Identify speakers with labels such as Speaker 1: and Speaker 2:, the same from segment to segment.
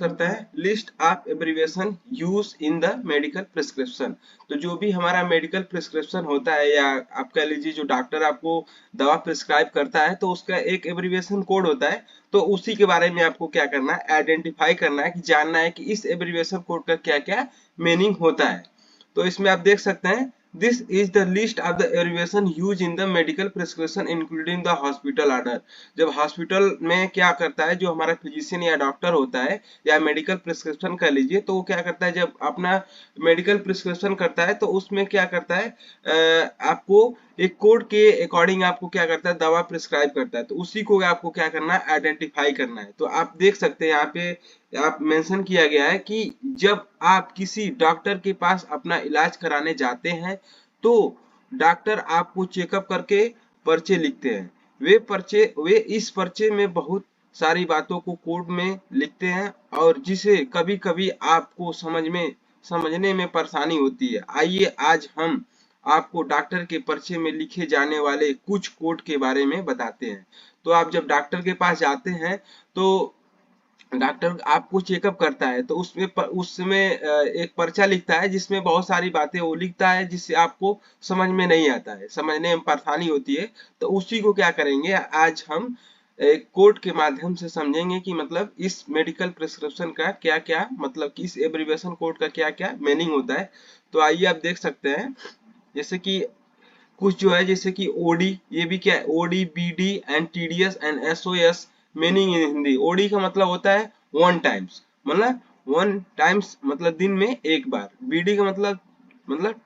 Speaker 1: करते हैं list of abbreviation use in the medical prescription. तो जो भी हमारा मेडिकल प्रिस्क्रिप्शन होता है या आप कह लीजिए जो डॉक्टर आपको दवा प्रिस्क्राइब करता है तो उसका एक एब्रिविएशन कोड होता है। तो उसी के बारे में आपको क्या करना है, आइडेंटिफाई करना है कि जानना है कि इस एब्रिविएशन कोड का क्या क्या मीनिंग होता है। तो इसमें आप देख सकते हैं This is the list of the abbreviation used in the medical prescription including the hospital order। जब हॉस्पिटल में क्या करता है, जो हमारा फिजिशियन या डॉक्टर होता है या मेडिकल प्रिस्क्रिप्शन कर लीजिए, तो वो क्या करता है जब अपना मेडिकल प्रिस्क्रिप्शन करता है तो उसमें क्या करता है आपको एक कोड के अकॉर्डिंग आपको क्या करता है दवा प्रिस्क्राइब करता है। तो उसी को आपको क्या करना है, आइडेंटिफाई करना है। तो आप देख सकते हैं यहाँ पे आप मेंशन किया गया है कि जब आप किसी डॉक्टर के पास अपना इलाज कराने जाते हैं तो डॉक्टर आपको चेकअप करके पर्चे लिखते हैं। वे इस पर्चे में बहुत सारी बातों को कोड में लिखते हैं और जिसे कभी-कभी आपको समझने में परेशानी होती है। आइए आज हम आपको डॉक्टर के पर्चे में लिखे जाने वाले कुछ कोड के बारे में बताते हैं। तो आप जब डॉक्टर के पास जाते हैं तो डॉक्टर आपको चेकअप करता है तो उसमें एक पर्चा लिखता है जिसमें बहुत सारी बातें वो लिखता है जिससे आपको समझ में नहीं आता है, समझने में परेशानी होती है। तो उसी को क्या करेंगे आज हम एक कोड के माध्यम से समझेंगे कि मतलब इस मेडिकल प्रिस्क्रिप्शन का क्या क्या मतलब कि इस एब्रिविएशन कोड का क्या क्या मीनिंग होता है। तो आइए आप देख सकते हैं जैसे कि कुछ जो है जैसे कि ओडी, ये भी क्या है OD, BD and TDS and SOS meaning in Hindi. OD का मतलब होता है वन टाइम्स, मतलब वन टाइम्स मतलब दिन में एक बार। बीडी का मतलब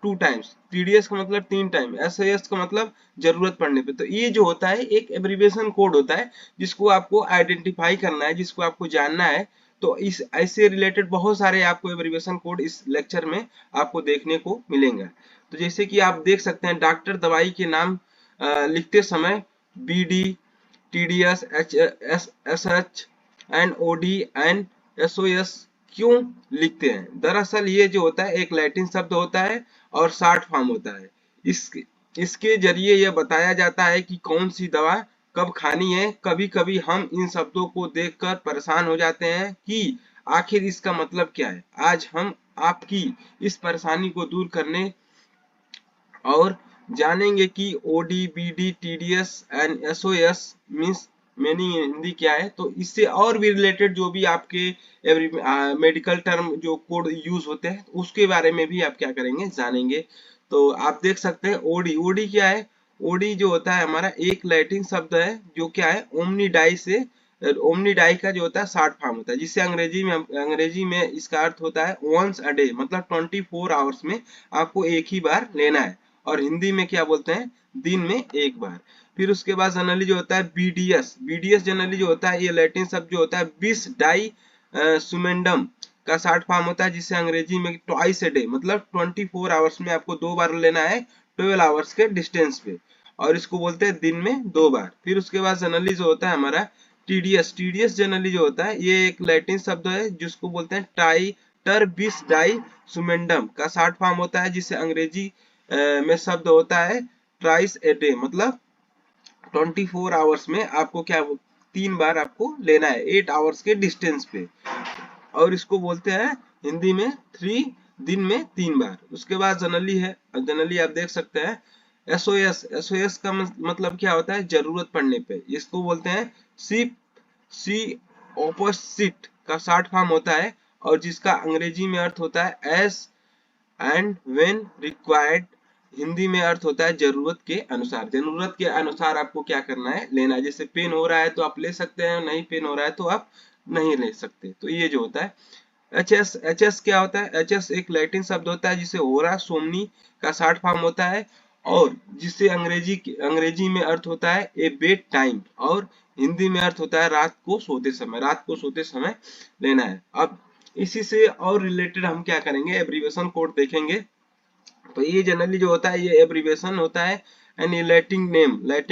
Speaker 1: टू टाइम्स। टीडीएस का मतलब तीन टाइम। एसओएस का मतलब जरूरत पड़ने पे। तो ये जो होता है एक एब्रिविएशन कोड होता है जिसको आपको आइडेंटिफाई करना है, जिसको आपको जानना है। तो इस ऐसे रिलेटेड बहुत सारे आपको एब्रिविएशन कोड इस लेक्चर में आपको देखने को मिलेंगे। तो जैसे कि आप देख सकते हैं डॉक्टर दवाई के नाम लिखते समय BD, TDS, SH and OD and SOS क्यों लिखते हैं? दरअसल ये जो होता है एक लैटिन शब्द होता है और शॉर्ट फॉर्म होता है। इसके जरिए यह बताया जाता है कि कौन सी दवा कब खानी है। कभी कभी हम इन शब्दों को देखकर परेशान हो जाते हैं कि आखिर इसका मतलब क्या है। आज हम आपकी इस परेशानी को दूर करने और जानेंगे कि OD, BD, TDS and SOS means meaning Hindi क्या है। तो इससे और भी रिलेटेड जो भी आपके मेडिकल टर्म जो कोड यूज होते हैं उसके बारे में भी आप क्या करेंगे, जानेंगे। तो आप देख सकते हैं ओडी। ओडी क्या है? ओडी जो होता है हमारा एक लैटिन शब्द है जो क्या है ओमनी डाई से, ओमनी डाई का जो होता है शॉर्ट फॉर्म होता है जिससे अंग्रेजी में इसका अर्थ होता है वंस अ डे, मतलब 24 आवर्स में आपको एक ही बार लेना है। और हिंदी में क्या बोलते हैं, दिन में एक बार। फिर उसके बाद जनरली जो होता है बीडीएस। बीडीएस जनरली जो होता है ये लैटिन शब्द जो होता है बिस डाई सुमेंडम का शॉर्ट फॉर्म होता है जिससे अंग्रेजी में ट्वाइस ए डे, मतलब 24 आवर्स में आपको दो बार लेना है 12 आवर्स के डिस्टेंस पे, और इसको बोलते हैं दिन में दो बार। फिर उसके बाद जनरली जो होता है हमारा टीडीएस। टीडीएस जनरली जो होता है ये एक लैटिन शब्द है जिसको बोलते हैं टाइटर बिस डाई सुमेंडम का शॉर्ट फॉर्म होता है जिससे अंग्रेजी में शब्द होता है ट्राइस ए डे, मतलब 24 आवर्स में आपको क्या तीन बार आपको लेना है 8 आवर्स के डिस्टेंस पे, और इसको बोलते हैं हिंदी में 3 दिन में तीन बार। उसके बाद जनरली है, जनरली आप देख सकते हैं एसओएस। एसओएस का मतलब क्या होता है जरूरत पड़ने पे। इसको बोलते हैं सिप सी ऑपोजिट का शॉर्ट फॉर्म होता है और जिसका अंग्रेजी में अर्थ होता है S and when required. Hindi में अर्थ होता है जरूरत के अनुसार। जरूरत के अनुसार आपको क्या करना है, लेना है। जैसे पेन हो रहा है तो आप ले सकते हैं, नहीं पेन हो रहा है तो आप नहीं ले सकते। तो ये जो होता है एचएस। एचएस क्या होता है? एचएस एक लैटिन शब्द होता है जिसे होरा सोमनी का शॉर्ट फॉर्म होता है और जिससे अंग्रेजी में अर्थ होता है ए बेड टाइम, और हिंदी में अर्थ होता है रात को सोते समय। रात को सोते समय लेना है। अब इसी से और रिलेटेड हम क्या करेंगे, एब्रिविएशन कोड देखेंगे। तो ये जनरली जो होता है ये एब्रिविएशन होता है एंड लैटिन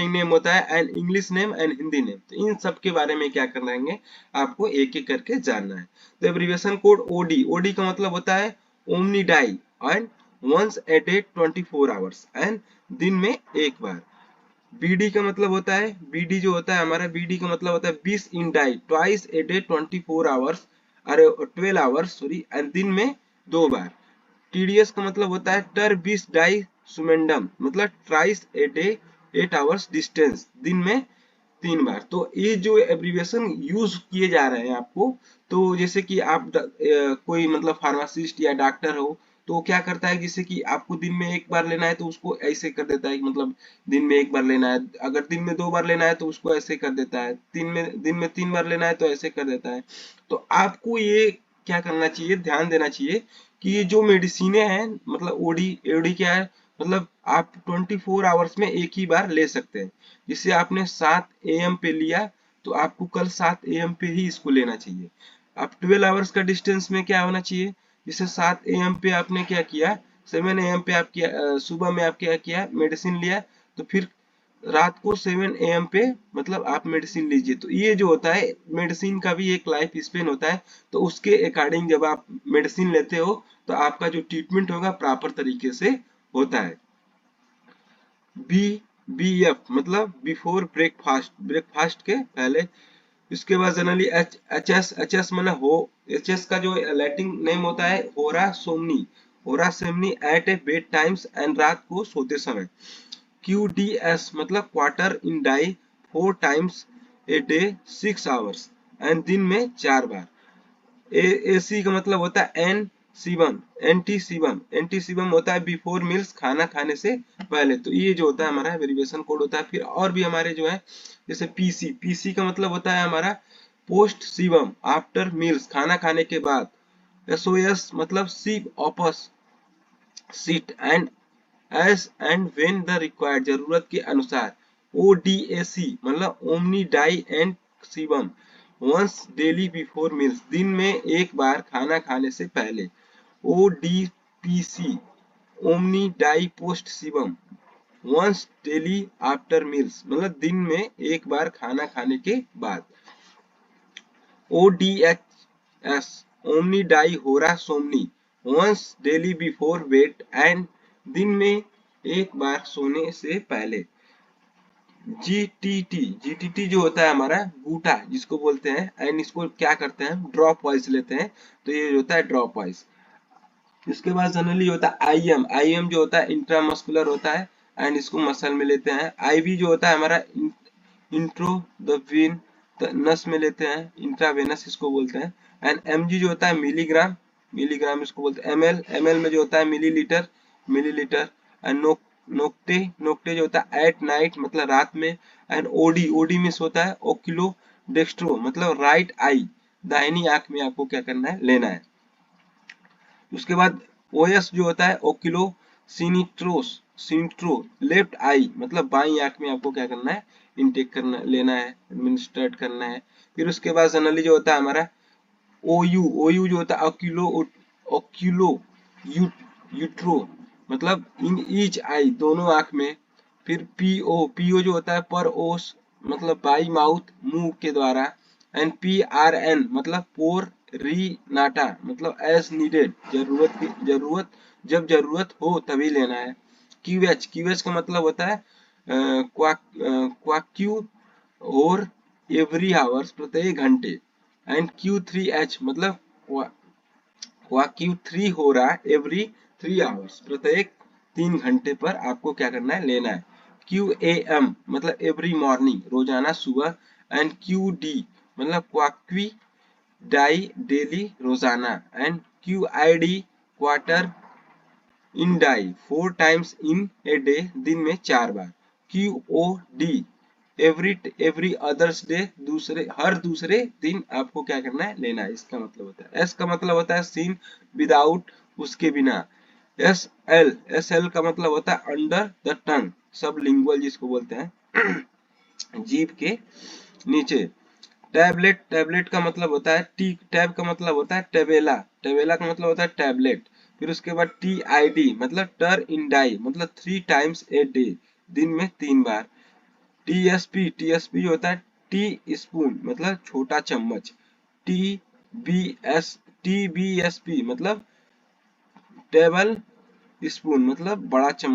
Speaker 1: नेम होता है and English name and Hindi name. तो इन सब के बारे में क्या करना है आपको एक एक करके जानना है। तो एब्रिविएशन कोड ओडी। ओडी का मतलब होता है omni die and once a day 24 hours and दिन में एक बार। बीडी का मतलब होता है, बीडी जो होता है हमारा, बीडी का मतलब होता है 20 in die twice a day 24 hours अरे 12 आवर्स सॉरी, एंड दिन में 2 बार। TDS का मतलब होता है टर बीस डाई सुमेंडम, मतलब ट्राइस ए डे 8 आवर्स डिस्टेंस, दिन में 3 बार। तो ये जो एब्रीविएशन यूज किए जा रहे हैं आपको, तो जैसे कि आप कोई मतलब फार्मासिस्ट या डॉक्टर हो, तो क्या करता है, जैसे कि आपको दिन में 1 बार लेना है तो उसको ऐसे कर देता है कि मतलब दिन में 1 बार लेना है। अगर दिन में 2 बार लेना है तो उसको ऐसे कर देता है। दिन में 3 बार लेना है तो ऐसे कर देता है। तो आपको ये क्या करना चाहिए, ध्यान देना चाहिए कि ये जो मेडिसिने हैं, मतलब ओडी एडी क्या है, मतलब आप 24 आवर्स में एक ही बार ले सकते हैं। जिससे आपने 7 AM पे लिया, तो आपको कल 7 AM पे ही इसको लेना चाहिए। अब 12 आवर्स का डिस्टेंस में क्या होना चाहिए, जैसे 7 AM पे आपने क्या किया, 7 AM पे आप किया, सुबह में आप क्या किया, मेडिसिन लिया, तो फिर रात को 7 AM पे मतलब आप मेडिसिन लीजिए। तो ये जो होता है, मेडिसिन का भी एक लाइफ स्पेन होता है। तो उसके अकॉर्डिंग जब आप मेडिसिन लेते हो, तो आपका जो ट्रीटमेंट होगा प्रॉपर तरीके से होता है। बी BF मतलब बिफोर ब्रेकफास्ट, ब्रेकफास्ट के पहले। इसके बाद जनरली एच एस मैंने हो, HS का जो लैटिन नेम होता है hora somni, hora somni at a bed times, and रात को सोते समय। QDS मतलब quarter in die 4 times a day 6 hours, and दिन में 4 बार। AC का मतलब होता है एंटी सीबम होता है बिफोर मील्स, खाना खाने से पहले। तो ये जो होता है हमारा वेरिएशन कोड होता है। फिर और भी हमारे जो है, जैसे PC का मतलब होता है हमारा पोस्ट सीबम, आफ्टर मील्स, खाना खाने के बाद। SOS मतलब si opus, sit and as and when the required, जरूरत के अनुसार। ODAC मतलब omni die ante cibum, once daily before meals, दिन में एक बार खाना खाने से पहले। ODPC omni die post cibum, once daily after meals, मतलब दिन में एक बार खाना खाने के बाद। ODHS omni die hora somni, once daily before bed and, दिन में एक बार सोने से पहले। GTT जो होता है हमारा गूटा जिसको बोलते हैं, एंड इसको क्या करते हैं, ड्रॉप वाइज लेते हैं। तो ये होता है ड्रॉप वाइज। इसके बाद जनरली होता है IM जो होता है इंट्रामस्कुलर होता है, एंड इसको मसल में लेते हैं। IV जो होता है हमारा इंट्रो द वेन, नस में लेते हैं, इंट्रावेनस इसको बोलते हैं। एंड MG जो होता है मिलीग्राम, मिलीग्राम इसको बोलते हैं। ML में जो होता है millilitre, millilitre. And Nocte, Nocte जो होता है एट नाइट मतलब रात में। एंड OD में होता है ओक्यूलो डेक्स्ट्रो मतलब राइट आई, दाहिनी आंख में आपको क्या करना है, लेना है। उसके बाद OS जो होता है ओक्यूलो सिनिट्रोस, सिंट्रो लेफ्ट आई मतलब बाई आंख में आपको क्या करना है, इनटेक करना, लेना है, एडमिनिस्ट्रेट करना है। फिर उसके बाद जनरली जो होता है हमारा OU जो होता है ओक्यूलो, ओक्यूलो यूट्रो मतलब इन ईच आई, दोनों आंख में। फिर PO जो होता है पर ओस मतलब बाई माउथ, मुंह के द्वारा। एंड PRN मतलब पोर री नाटा मतलब एज नीडेड, जरूरत जब जरूरत हो तभी लेना है। QH का मतलब होता है क्वाक्यू और एवरी आवर्स, प्रत्येक घंटे। एंड Q3H मतलब Q3 हो रहा है एवरी 3 आवर्स, प्रत्येक 3 घंटे पर आपको क्या करना है, लेना है। QAM मतलब एवरी मॉर्निंग, रोजाना सुबह। एंड QD मतलब क्वाक्वी डाई डेली, रोजाना। And QID quarter in die 4 times in a day, दिन में 4 बार। QOD एवरी अदर्स डे, दूसरे हर दूसरे दिन आपको क्या करना है, लेना है। इसका मतलब होता है। S का मतलब होता है सीन, विदाउट उसके बिना। SL का मतलब होता है अंडर द टंग, सब लिंगुअल जिसको बोलते हैं, जीभ के नीचे। टैबलेट का मतलब होता है टैब का मतलब होता है टेबेला, टेबेला का मतलब होता है टैबलेट। फिर उसके बाद TID मतलब टर इन डाई मतलब 3 टाइम्स ए डे, दिन में 3 बार। TSP जो होता है टी स्पून मतलब छोटा चम्मच। TBSP मतलब टेबल स्पून मतलब बड़ा चम्मच।